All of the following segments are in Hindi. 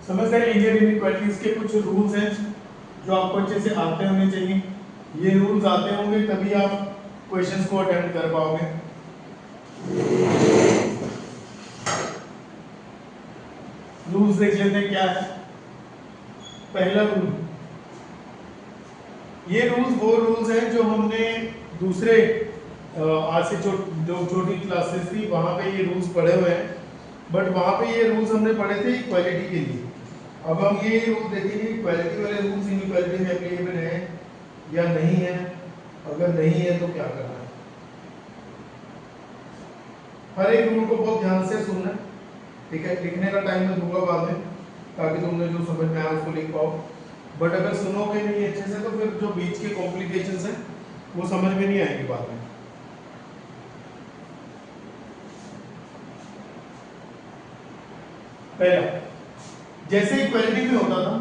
समझते हैं लीनियर इनइक्वालिटीज के कुछ रूल्स हैं जो आपको अच्छे से आते होने चाहिए। ये रूल्स आते होंगे तभी आप क्वेश्चंस को अटेम्प्ट कर पाओगे। रूल्स देख लेते हैं क्या है। पहला रूल, ये रूल्स वो रूल्स हैं जो हमने दूसरे आज से जो छोटी क्लासेस थी वहां पे ये रूल्स पढ़े हुए हैं, बट वहां पे ये रूल्स हमने पढ़े थे इक्वालिटी के लिए। अब हम ये रूल देखेंगे इक्वालिटी वाले रूल्स इनइक्वालिटी में एप्लीकेबल है या नहीं है। अगर नहीं है तो क्या करना है। हर एक रूल को बहुत ध्यान से सुनना, ठीक है। लिखने का टाइम मैं दूंगा बाद में ताकि तुमने जो समझ में आया उसको लिख पाओ, बट अगर सुनोगे नहीं अच्छे से तो फिर जो बीच के कॉम्प्लिकेशंस हैं वो समझ में नहीं आएंगे बाद में। पहला, जैसे इक्वालिटी में होता था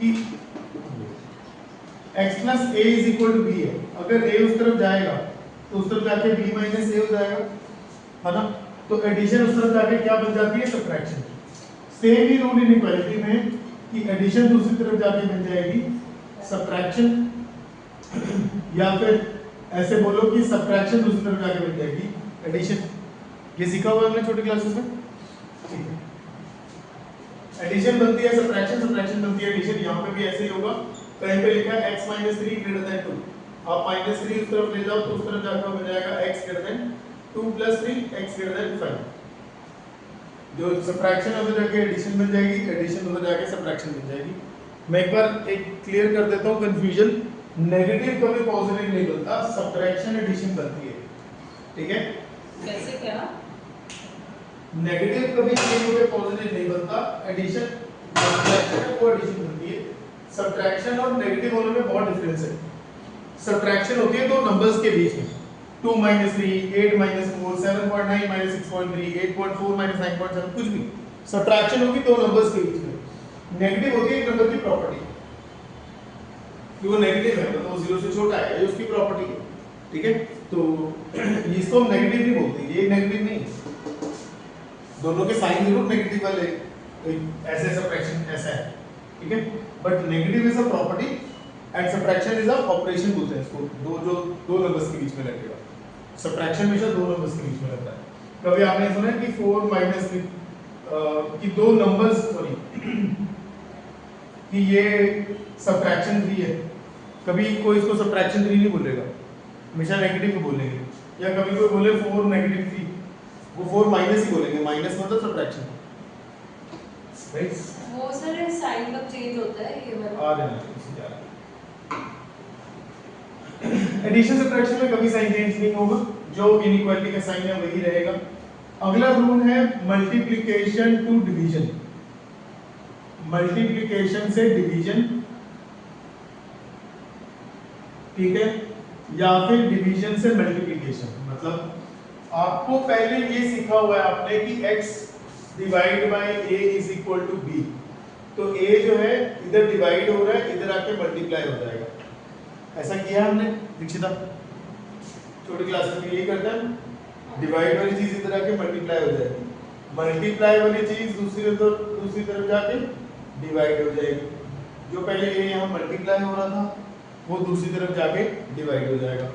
कि x plus A is equal to B है, अगर a उस तरफ जाएगा तो उस तरफ जाके b माइनस ए हो जाएगा, है ना। तो एडिशन उस तरफ जाके क्या बन जाती है, सब्ट्रैक्शन। सेम ही रूल इनइक्वालिटी में कि एडिशन दूसरी तरफ जाके बन जाएगी सब्ट्रैक्शन, या फिर ऐसे बोलो कि सब्ट्रैक्शन दूसरी तरफ जाके बन जाएगी एडिशन। ये सीखा हुआ हमने छोटी क्लासेस में, ठीक है। एडिशन बनती है सब्ट्रैक्शन, सब्ट्रैक्शन बनती है एडिशन। यहाँ पे भी ऐसे ही होगा। कहीं पे लिखा है x माइनस 3 ग्रेटर देन 2, आप माइनस 3 उस तरफ ले जाओ तो उस तरफ जाकर हो जाएगा x greater than 2 plus 3 x greater than 5। जो सब्ट्रैक्शन उधर जाके एडिशन बन जाएगी, एडिशन उधर जाके सब्ट्रैक्शन बन जाएगी। मैं एक बार एक क्लियर कर देता हूँ कंफ्यूजन, नेगेटिव कभी पॉजिटिव नहीं बनता, सब्ट्रैक्शन एडिशन बनती है, ठीक है। कैसे क्या? नेगेटिव कभी पॉजिटिव नहीं बनता, एडिशन सब्ट्रैक्शन को एडिशन बनती है। सब्ट्रैक्शन और नेगेटिव होने में बहुत डिफरेंस है। सब्ट्रैक्शन होती है दो नंबर्स के बीच में, 2 माइनस 3, 8 माइनस 4, 7.9 माइनस 6.3, 8.4 माइनस 9.7, कुछ भी सब्ट्रैक्शन होगी दो नंबर्स के बीच में। नेगेटिव होती है एक नंबर की प्रॉपर्टी कि वो नेगेटिव है, मतलब वो 0 से छोटा है, ये उसकी प्रॉपर्टी है, ठीक है। तो इसको हम नेगेटिव नहीं बोलते, ये नेगेटिव नहीं है। दोनों के साइन जरूर नेगेटिव वाले, ऐसे सब्ट्रैक्शन ऐसा है, ठीक है। But negative is a property and subtraction is a operation बोलते हैं इसको। दो नंबर्स के बीच में लगेगा सब्ट्रैक्शन, हमेशा दो नंबर्स के बीच में लगता है। कभी आपने सुना है कि 4 माइनस कि दो नंबर्स सॉरी कि ये सब्ट्रैक्शन 3 है, कभी कोई इसको सब्ट्रैक्शन 3 नहीं बोलेगा, हमेशा नेगेटिव को बोलेंगे। या कभी कोई बोले 4 नेगेटिव 3, वो 4 माइनस ही बोलेंगे, माइनस मतलब सब्ट्रैक्शन, राइट। वो सर साइन कब चेंज होता है ये वाला? आ रहा है इसी जा रहा है। एडिशन सब्ट्रैक्शन में कभी साइन चेंज नहीं होगा, जो इनइक्वालिटी का साइन है वही रहेगा। अगला रूल है मल्टीप्लिकेशन टू डिवीजन, मल्टीप्लिकेशन से डिवीजन, ठीक है, या फिर डिवीजन से मल्टीप्लिकेशन। मतलब आपको पहले ये सीखा हुआ है आपने कि x divide by a is equal to b, तो a जो है इधर डिवाइड हो रहा है, इधर आके मल्टीप्लाई हो जाएगा। ऐसा किया हमने दीक्षिता, छोटी क्लासेस में यही करते हैं, डिवाइड वाली चीज इधर आके मल्टीप्लाई हो जाएगी, मल्टीप्लाई वाली चीज दूसरी तरफ जाके डिवाइड हो जाएगी। जो पहले ये यहाँ मल्टीप्लाई हो रहा था वो दूसरी तरफ जाके डिवाइड हो जाएगा,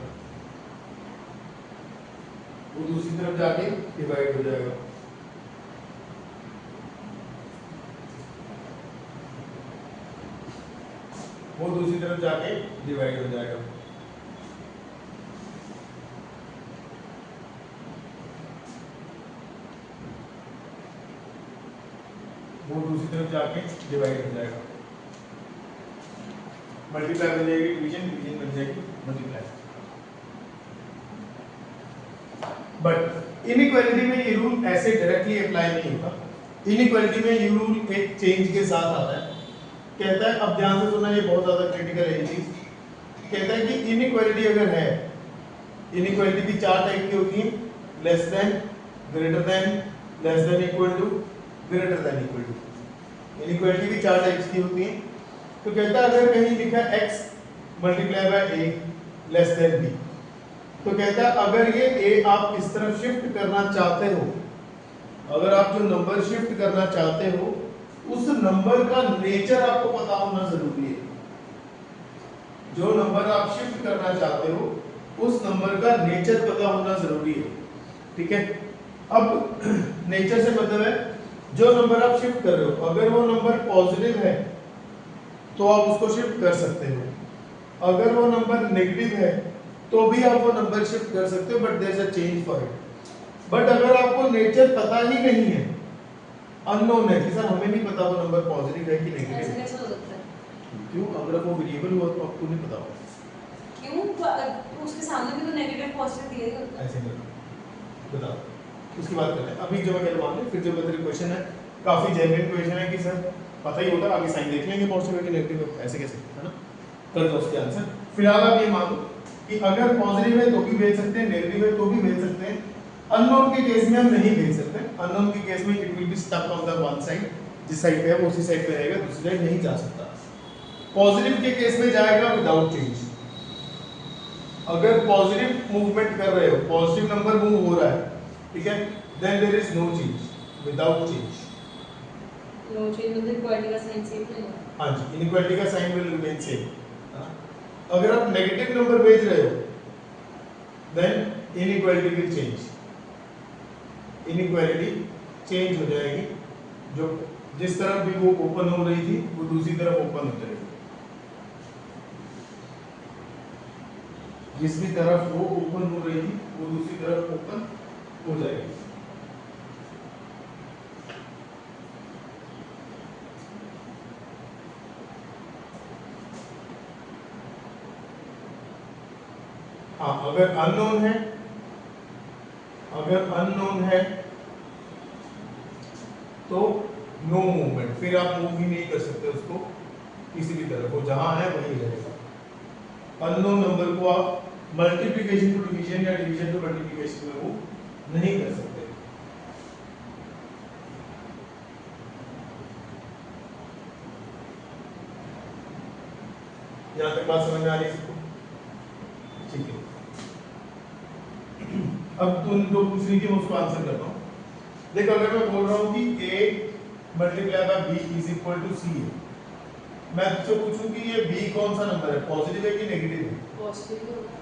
वो दूसरी तरफ जाके डिवाइड हो जाएगा। वो दूसरी तरफ जाके डिवाइड हो जाएगा। वो दूसरी तरफ जाके डिवाइड हो जाएगा, मल्टीप्लाई बन जाएगी डिवीजन, डिवीजन बन जाएगी मल्टीप्लाई। बट इनइक्वालिटी में ये रूल ऐसे डायरेक्टली अप्लाई नहीं होता। इनइक्वालिटी में ये रूल एक चेंज के साथ आता है। कहता है, अब ध्यान से सुनना, ये बहुत ज्यादा क्रिटिकल है ये चीज। कहता है कि इनइक्वालिटी अगर है, इनइक्वालिटी की 4 टाइप की होती है, less than, greater than, less than equal to, greater than equal to. Inequality की 4 टाइप्स की होती है। तो कहता है अगर कहीं लिखा है x multiply by a less than b, तो कहता है अगर ये a आप इस तरफ शिफ्ट करना चाहते हो, अगर आप जो नंबर शिफ्ट करना चाहते हो उस नंबर का नेचर आपको पता होना जरूरी है। जो नंबर आप शिफ्ट करना चाहते हो उस नंबर का नेचर पता होना जरूरी है, ठीक है। अब नेचर से मतलब है जो नंबर आप शिफ्ट कर रहे हो, अगर वो नंबर पॉजिटिव है तो आप उसको शिफ्ट कर सकते हो, अगर वो नंबर नेगेटिव है तो भी आप वो नंबर शिफ्ट कर सकते हो, but there is a change for it. But अगर आपको नेचर पता ही नहीं है, अननोन है कि सर हमें नहीं पता वो नंबर पॉजिटिव है कि नेगेटिव ऐसे है, कैसे हो सकता है? क्यों? अगर वो वेरिएबल हुआ तो आपको नहीं पता होगा। क्यों? उसके सामने भी तो नेगेटिव पॉजिटिव दिया ही होता है। ऐसे नहीं बताओ, उसकी बात करते हैं। अभी जो मैं कह रहा हूँ फिर जो मेरा क्वेश्चन है काफी जेन्युइन क्वेश्चन है कि सर पता ही होता है, आगे साइन देख लेंगे पॉजिटिव है कि नेगेटिव है, ऐसे कैसे, है ना। कर दो उसके आंसर। फिलहाल आप ये मान लो कि अगर पॉजिटिव है तो भी भेज सकते हैं, नेगेटिव है तो भी भेज सकते हैं। अननोन के केस में हम नहीं भेज सकते। अननोन के केस में it will be stuck on the one side, जिस साइड पे है वो उसी साइड पे रहेगा, दूसरी साइड नहीं जा सकता। पॉजिटिव के केस में जाएगा विदाउट चेंज। अगर पॉजिटिव मूवमेंट कर रहे हो, पॉजिटिव नंबर मूव हो रहा है, ठीक है, then there is no change, without change. No change मतलब इक्वालिटी का साइन सेम रहेगा। हाँ जी, इनइक्वालिटी का साइन विल रिमेन सेम। अगर आप नेगेटिव नंबर भेज रहे हो then inequality will change, inequality change हो जाएगी। जो जिस तरफ भी वो ओपन हो रही थी वो दूसरी तरफ ओपन हो जाएगी, जिस भी तरफ वो ओपन हो रही थी वो दूसरी तरफ ओपन हो जाएगी। हाँ, अगर अननोन है, अगर अननोन है तो नो मूवमेंट, फिर आप मूव ही नहीं कर सकते उसको किसी भी तरफ, वो जहां है वहीं रहेगा। अननोन नंबर को आप मल्टीप्लिकेशन टू डिवीजन या डिवीजन टू मल्टीप्लिकेशन में मूव नहीं कर सकते। यहां तक बात समझ में आ रही है सबको? ठीक है। अब तुम जो पूछ रही थी मैं उसको आंसर करता हूँ। देखो, अगर मैं बोल रहा हूँ कि a multiply by b is equal to c है, मैं तुझसे पूछूं कि ये b कौन सा नंबर है, पॉजिटिव है कि नेगेटिव है? पॉजिटिव होगा।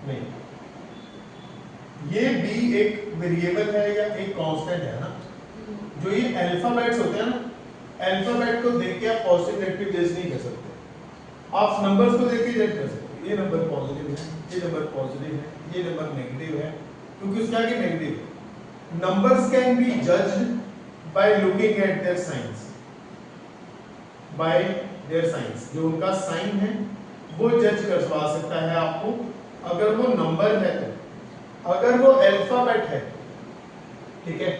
नहीं, ये b एक वेरिएबल है या एक कांस्टेंट है ना। जो ये अल्फाबेट्स होते हैं ना, अल्फाबेट को देख के आप पॉजिटिव नेगेटिव जज नहीं कर सकते, आप नंबर्स को देख के जज कर सकते हो। ये नंबर पॉजिटिव है, ये नंबर पॉजिटिव है, ये नंबर नेगेटिव है, क्योंकि उसके आगे नेगेटिव है। Numbers can be judged by looking at their signs, by their signs। जो उनका साइन है वो जज करवा सकता है आपको, अगर वो नंबर है तो। अगर वो अल्फाबेट है, ठीक है,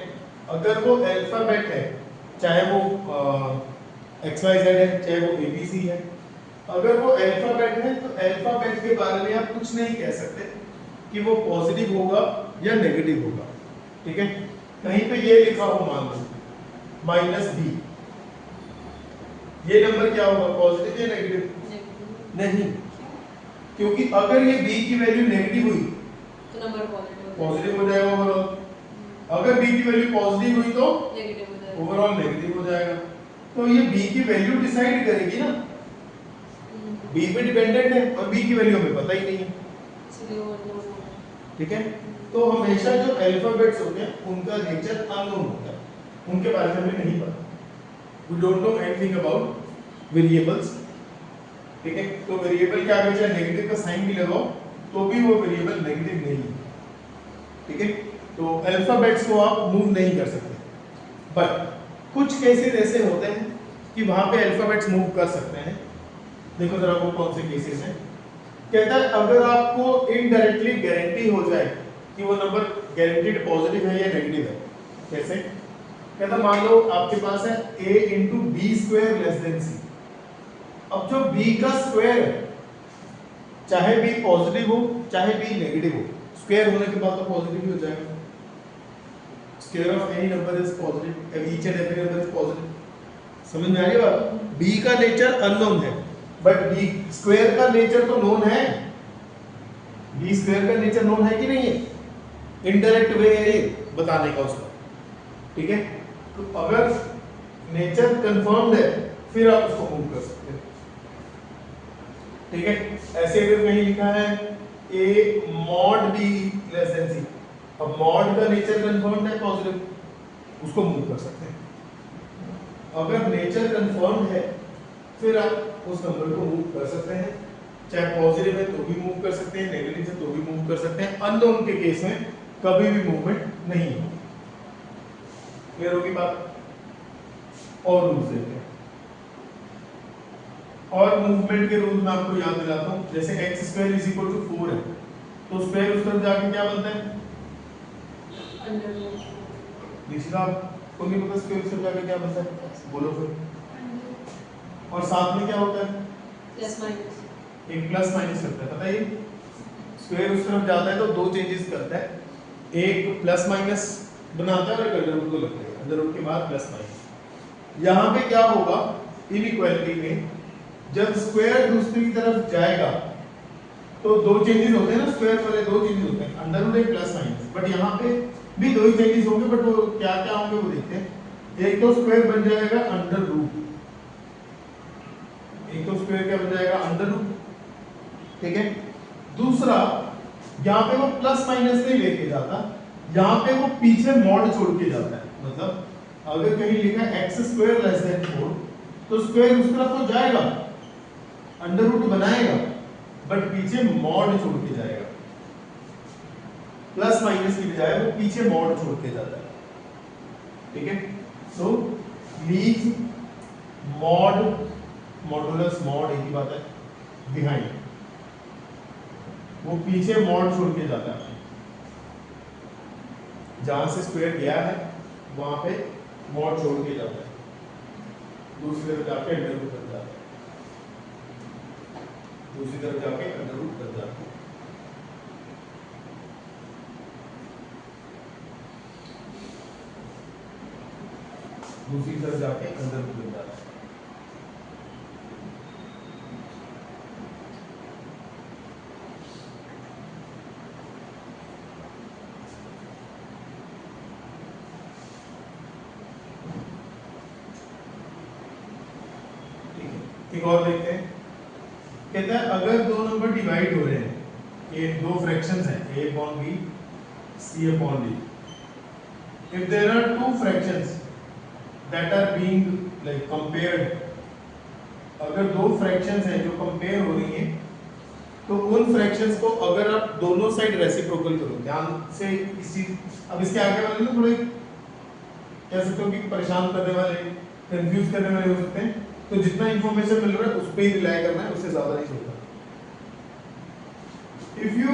अगर वो अल्फाबेट है, चाहे वो XYZ है, चाहे वो ABC है, अगर वो अल्फाबेट है तो अल्फाबेट के बारे में आप कुछ नहीं कह सकते कि वो पॉजिटिव होगा या नेगेटिव होगा, ठीक है। कहीं पे ये लिखा हो मान लो -b, ये नंबर क्या होगा, पॉजिटिव या नेगेटिव? नहीं, क्योंकि अगर ये b की वैल्यू नेगेटिव हुई तो नंबर पॉजिटिव हो जाएगा ओवरऑल, अगर b की वैल्यू पॉजिटिव हुई तो नेगेटिव हो जाएगा, ओवरऑल नेगेटिव हो जाएगा। तो ये b की वैल्यू डिसाइड करेगी ना, b पे डिपेंडेंट है और b की वैल्यू हमें पता ही नहीं है, इसलिए वो अननोन होगा। ठीक है। तो हमेशा जो अल्फाबेट्स होते हैं उनका नेचर अननोन होता है, उनके बारे में हमें नहीं पता, we don't know anything about variables, ठीक है। तो वेरिएबल के आगे चाहे नेगेटिव का साइन भी लगाओ तो भी वो वेरिएबल नेगेटिव नहीं है, ठीक है। तो अल्फाबेट्स को आप मूव नहीं कर सकते, बट कुछ केसेस ऐसे होते हैं कि वहां पे अल्फाबेट्स मूव कर सकते हैं। देखो जरा वो कौन से केसेस हैं। कहता है अगर आपको इनडायरेक्टली गारंटी हो जाए कि वो नंबर गारंटीड पॉजिटिव है या नेगेटिव है, कैसे? कहता मान लो आपके पास है a into B square less than c। अब जो b का स्क्वायर है, चाहे b पॉजिटिव हो चाहे b नेगेटिव हो, स्क्वायर होने के बाद तो पॉजिटिव ही हो जाएगा। Square of any number is positive, each and every number is positive. समझ में आ रही बात? b का नेचर अननोन है, बट b स्क्वायर का नेचर तो नोन है। b स्क्वायर का नेचर नोन है कि नहीं है? इनडायरेक्ट वे है ये बताने का उसका, ठीक है। तो अगर नेचर कंफर्म्ड है फिर आप उसको मूव कर सकते हैं। ठीक है, ऐसे अगर कहीं लिखा है a mod b less than c, अब मॉड का नेचर कंफर्म्ड है पॉजिटिव, उसको मूव कर सकते हैं। अगर नेचर कंफर्म्ड है फिर आप उस नंबर को मूव कर सकते हैं, चाहे पॉजिटिव है तो भी मूव कर सकते हैं, नेगेटिव है तो भी मूव कर सकते हैं। अननोन के केस में कभी भी मूवमेंट नहीं है। क्लियर होगी बात? और रूल्स देखते हैं, और मूवमेंट के रूल्स मैं आपको याद दिलाता हूं। जैसे x square is equal to 4 है तो स्क्वायर उस तरफ जाके क्या बनता है? अंडर रूट, निशिका को नहीं पता स्क्वायर उस तरफ जाके क्या बनता है? बोलो फिर। और साथ में क्या होता है? प्लस माइनस, एक प्लस माइनस करता है, पता है? स्क्वायर उस तरफ जाता है तो दो चेंजेस करता है, एक प्लस माइनस बनाता है और एक अंडर रूट को लगता है, अंडर रूट के बाद प्लस माइनस। यहाँ पे क्या होगा इनइक्वालिटी में, जब स्क्वायर दूसरी तरफ जाएगा तो दो चेंजेस होते हैं ना, स्क्वायर वाले दो चेंजेस होते हैं, अंडर रूट एक प्लस माइनस। बट यहाँ पे भी दो ही चेंजेस होंगे, बट वो क्या क्या होंगे वो देखते हैं। एक तो स्क्वायर बन जाएगा अंडर रूट, एक तो स्क्वायर क्या बन जाएगा? Under root. ठीक है, दूसरा यहाँ पे वो प्लस माइनस नहीं लेके जाता, यहाँ पे वो पीछे मॉड छोड़ के जाता है। मतलब अगर कहीं लिखा है एक्स स्क्वायर लेस देन 4 तो स्क्वायर उस तरफ तो जाएगा, अंडर रूट बनाएगा, बट पीछे मॉड छोड़ के जाएगा। प्लस माइनस की बजाय वो पीछे मॉड छोड़ के जाता है। ठीक है, so leave mod, modulus mod एक ही बात है, बिहाइंड, वो पीछे मॉड छोड़ के जाता है। जहां से स्क्वायर गया है वहां पे मॉड छोड़ के जाता है, दूसरी तरफ जाके अंडर रूट कर जाता है, दूसरी तरफ जाके अंडर रूट कर जाता है। दूसरी तरफ जाके अंदर घुस जाता है। एक और देखते हैं, कहता है अगर दो नंबर डिवाइड हो रहे हैं, ये दो फ्रैक्शंस हैं a upon b, c upon d, if there are two fractions that are being like compared, अगर दो फ्रैक्शंस हैं जो कंपेयर हो रही हैं तो उन फ्रैक्शंस को अगर आप दोनों साइड रेसिप्रोकल करो, ध्यान से इस चीज, अब इसके आगे वाले ना थोड़े कह सकते हो कि परेशान करने वाले, कंफ्यूज करने वाले हो सकते हैं, तो जितना इंफॉर्मेशन मिल रहा है उस पर ही रिलाई करना है, उससे ज्यादा नहीं सोचना। If you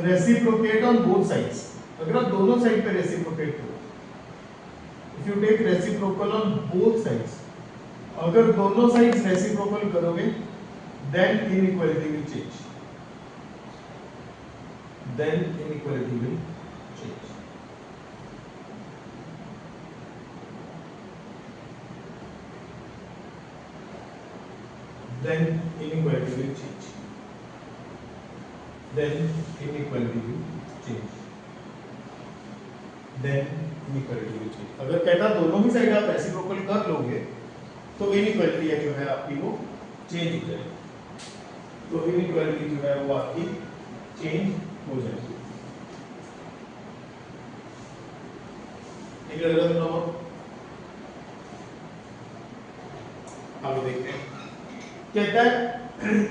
reciprocate on both sides, अगर आप दोनों साइड पे रेसिप्रोकेट करो, if you take reciprocal on both sides, अगर दोनों साइड्स रेसिप्रोकल करोगे then inequality will change, then inequality will change, then inequality will change, then inequality will change, then inequality will change। अगर कहता दोनों ही साइड आप रेसिप्रोकल कर लोगे तो इनइक्वालिटी जो है आपकी वो चेंज हो जाएगी, तो इनइक्वालिटी जो है वो आपकी चेंज हो जाएगी। ठीक है, आगे देखते हैं। कहता है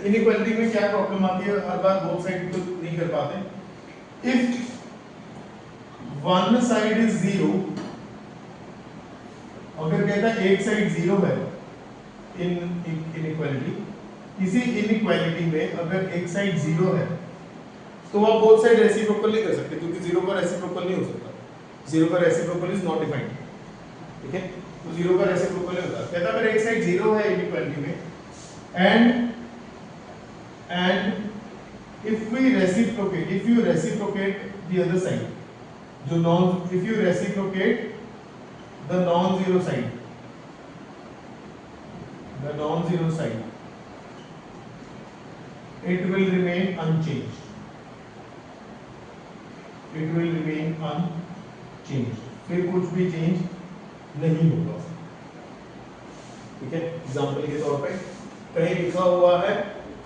इनइक्वालिटी में क्या प्रॉब्लम आती है, हर बार बोथ साइड को नहीं कर पाते। If one side is zero, अगर कहता है एक साइड जीरो है इन इनइक्वालिटी, किसी इनइक्वालिटी में अगर एक साइड जीरो है तो आप बोथ साइड रेसिप्रोकल नहीं कर सकते, क्योंकि जीरो का रेसिप्रोकल नहीं हो सकता, जीरो का रेसिप्रोकल इज नॉट डिफाइंड। ठीक है, तो जीरो का रेसिप्रोकल नहीं होता। कहता अगर एक साइड जीरो है इनइक्वालिटी में and if we reciprocate, if you reciprocate the other side, जो non, if you reciprocate the non zero side, the non-zero side, it will remain unchanged, it will remain unchanged, फिर कुछ भी चेंज नहीं होगा। एग्जाम्पल के तौर पे कहीं लिखा हुआ है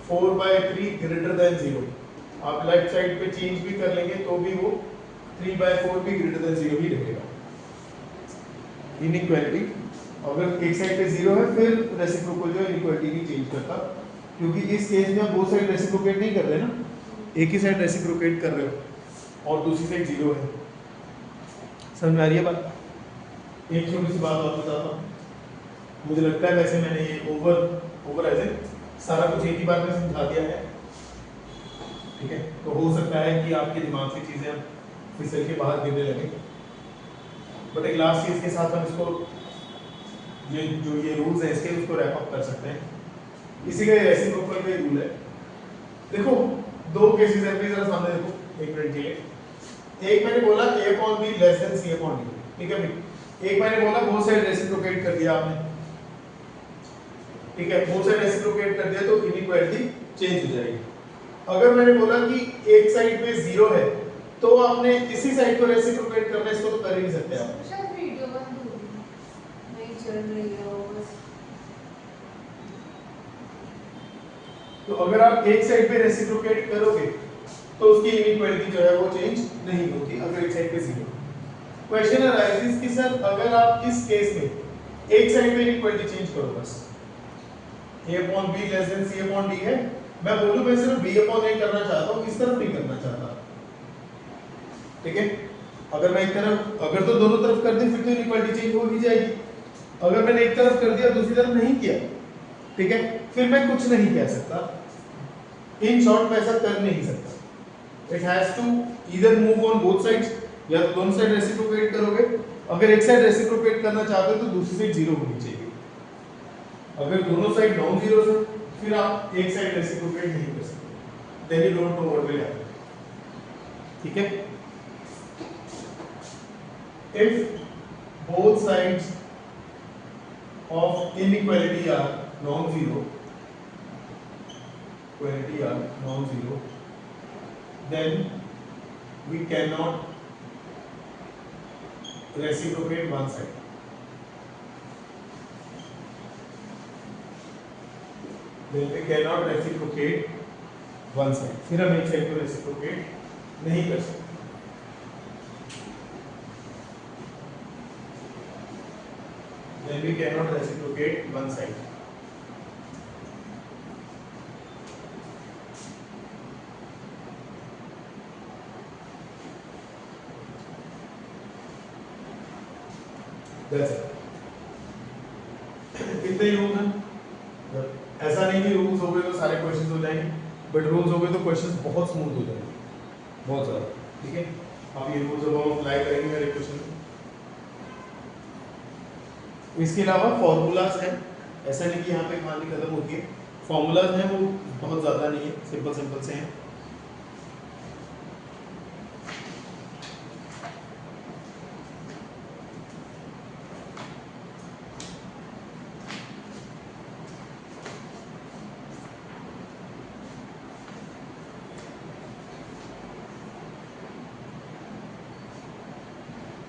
4/3 ग्रेटर देन 0, आप लेफ्ट साइड पे चेंज भी कर लेंगे तो भी वो 3/4 भी ग्रेटर देन 0 ही रहेगा। इनइक्वालिटी अगर एक साइड पे 0 है फिर रेसिप्रोकल जो है इनइक्वालिटी नहीं चेंज करता, क्योंकि इस केस में आप दो साइड रेसिप्रोकेट नहीं कर रहे ना, एक ही साइड रेसिप्रोकेट कर रहे हो और दूसरी साइड 0 है। समझ में आ रही है बात? एक छोटी सी बात और बताता हूँ, मुझे लगता है वैसे मैंने ये ओवर एज सारा कुछ एक ही बार में समझा दिया है, ठीक है? तो हो सकता है कि आपके दिमाग से चीज़ें फिसल के बाहर गिरने लगे, बट एक लास्ट चीज़ के साथ हम इसको ये रूल्स है इसके उसको रैप अप कर सकते हैं। इसी का रेसिप्रोकल का रूल है। देखो दो केसेस है, जरा सामने देखो एक मिनट के लिए। एक मैंने बोला a/b लेस देन c/d, ठीक है भाई? एक मैंने बोला बोथ साइड रेसिप्रोकेट कर दिया आपने, ठीक है? बोथ साइड रेसिप्रोकेट कर दिया तो इनइक्वालिटी चेंज हो जाएगी। अगर मैंने बोला कि एक साइड पे 0 है तो आपने इसी साइड को रेसिप्रोकेट करना, इसको तो कर ही नहीं सकते आप। शायद वीडियो बंद हो गई, नहीं चल रही है वो बस। तो अगर आप एक साइड पे रेसिप्रोकेट करोगे तो उसकी इनइक्वालिटी जो है वो चेंज नहीं होगी अगर एक साइड पे 0। क्वेश्चन अराइजेस कि सर अगर आप इस केस में एक साइड पे इनइक्वालिटी चेंज करो, बस a/b लेस देन c/d है, मैं बोलूं मैं सिर्फ b/a करना चाहता हूं, इस तरफ नहीं करना चाहता, ठीक है? अगर मैं एक तरफ, अगर तो दोनों तरफ कर दें फिर तो इनइक्वालिटी चेंज हो ही जाएगी। अगर मैंने एक तरफ कर दिया दूसरी तरफ नहीं किया, ठीक है, फिर मैं कुछ नहीं कह सकता। इन शॉर्ट मैं ऐसा कर नहीं सकता। It has to either move on both sides, या तो दोनों साइड रेसिप्रोकेट करोगे, अगर एक साइड रेसिप्रोकेट करना चाहते हो तो दूसरी साइड 0 होनी चाहिए। अगर दोनों साइड नॉन जीरो है फिर आप एक साइड रेसिप्रोकेट नहीं कर सकते, then you don't know what will happen, ठीक है? If both sides of inequality are non-zero, then we cannot reciprocate one side. फिर हम एक साइड को रेसिप्रोकेट नहीं कर सकते। Then we cannot reciprocate one side. That's it. कितने रूल्स हैं? ऐसा नहीं कि रूल्स हो गए तो सारे क्वेश्चंस हो जाएंगे, बट रूल्स हो गए तो क्वेश्चंस बहुत स्मूथ हो जाएंगे, बहुत ज़्यादा, ठीक है? आप ये रूल्स जब हम अप्लाई करेंगे मेरे क्वेश्चन में। इसके अलावा फॉर्मूलाज हैं, ऐसा नहीं कि यहाँ पे कहानी खत्म होती है। फॉर्मूलाज हैं वो बहुत ज़्यादा नहीं है, सिंपल से हैं।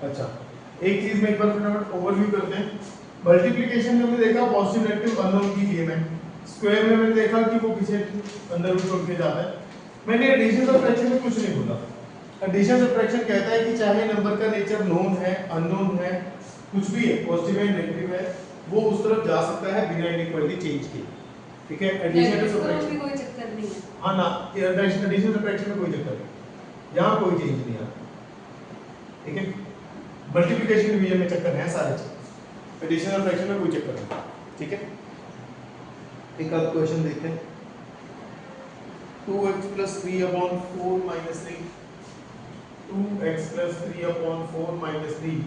अच्छा, एक चीज में एक बार फटाफट ओवरव्यू करते हैं। मल्टीप्लिकेशन में हमने देखा पॉजिटिव नेगेटिव अननोन की गेम है, स्क्वायर में हमने देखा कि वो पीछे अंदर रूट छोड़ के जाता है। मैंने एडिशन सब्ट्रैक्शन में कुछ नहीं बोला। एडिशन सब्ट्रैक्शन कहता है कि चाहे नंबर का नेचर नोन है, अननोन है, कुछ भी है, पॉजिटिव है, नेगेटिव है, वो उस तरफ जा सकता है बिना इनइक्वालिटी चेंज के, ठीक है? एडिशन और सब्ट्रैक्शन में कोई चक्कर नहीं है। हां ना, एडिशन सब्ट्रैक्शन में कोई चक्कर नहीं, यहां कोई चेंज नहीं आता, ठीक है? मल्टीप्लिकेशन डिवीजन में चक्कर है सारे, एडिशन और फ्रैक्शन में कोई चक्कर नहीं, ठीक है? एक आध क्वेश्चन देखते हैं। 2x + 3/4 - 3, 2x + 3/4 - 3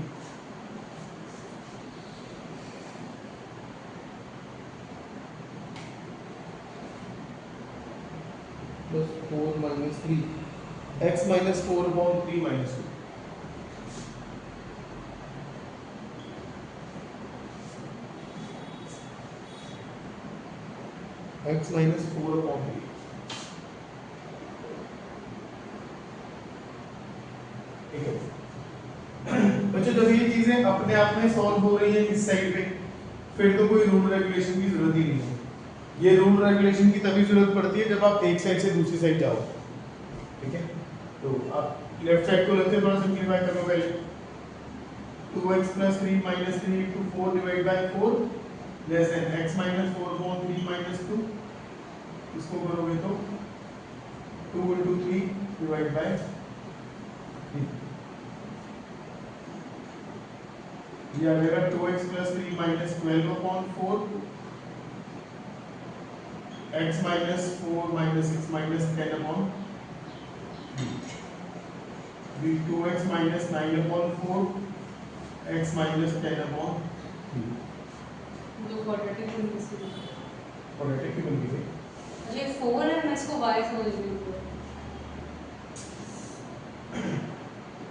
+ 4 - 3, x - 4/3 - 2, x - 4/3, ठीक है बच्चों? जब ये चीजें अपने आप में सॉल्व हो रही है इस साइड पे, फिर तो कोई रूल रेगुलेशन की जरूरत ही नहीं है। ये रूल रेगुलेशन की तभी जरूरत पड़ती है जब आप एक साइड से दूसरी साइड जाओ, ठीक है। तो आप लेफ्ट साइड को लेते हैं, थोड़ा सिंप्लीफाई करो पहले। 2x plus 3 minus 3 into 4 divided by 4 less than x minus 4 upon 3 minus 2, इसको करोगे तो 2 into 3 divided by 3, ये आ जाएगा 2x plus 3 minus 12 upon 4, x minus 4 minus 6 minus 10 upon 3, 2x minus 9 upon 4, x minus 10 upon 3, दो क्वाड्रेटिक बन गई। क्वाड्रेटिक की बन गई। ये 4 है, मैं इसको y समझ रही हूँ।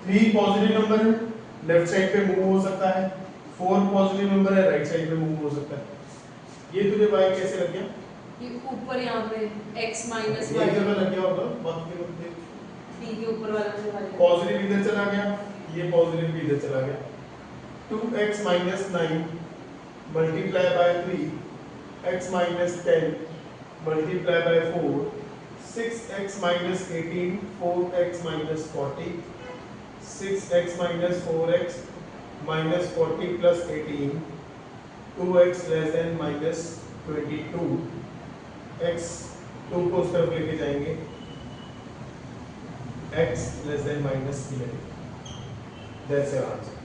3 पॉजिटिव नंबर है, लेफ्ट साइड पे मूव हो सकता है। 4 पॉजिटिव नंबर है, राइट साइड पे मूव हो सकता है। ये तुझे y कैसे लग गया? ये ऊपर यहाँ पे x माइनस ये y जगह लग गया होगा, बाकी के मुद्दे 3 के ऊपर वाला मुझे वाला पॉजिटिव इधर चला गया, ये पॉजिटिव भी इधर चला गया। 2x minus 9 multiply by 3, x minus 10 multiply by 4, 6x minus 18, 4x minus 40, 6x minus 4x minus 40 plus 18, 2x less than minus 22, x 2 को उस तरफ लेके जाएंगे, x less than minus 11. That's your answer.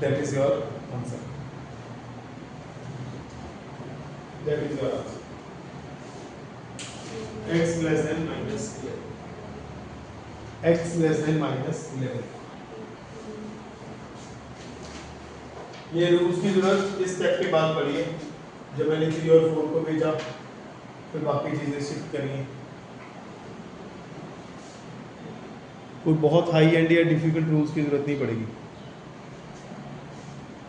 That is your answer. That is your answer. X less than minus 11. X less than minus 11. ये रूल्स की जरूरत इस स्टेप के बाद पड़ी है, जब मैंने 3 और 4 को भेजा, फिर बाकी चीजें शिफ्ट करी हैं। कोई बहुत हाई एंड या डिफिकल्ट रूल्स की जरूरत नहीं पड़ेगी।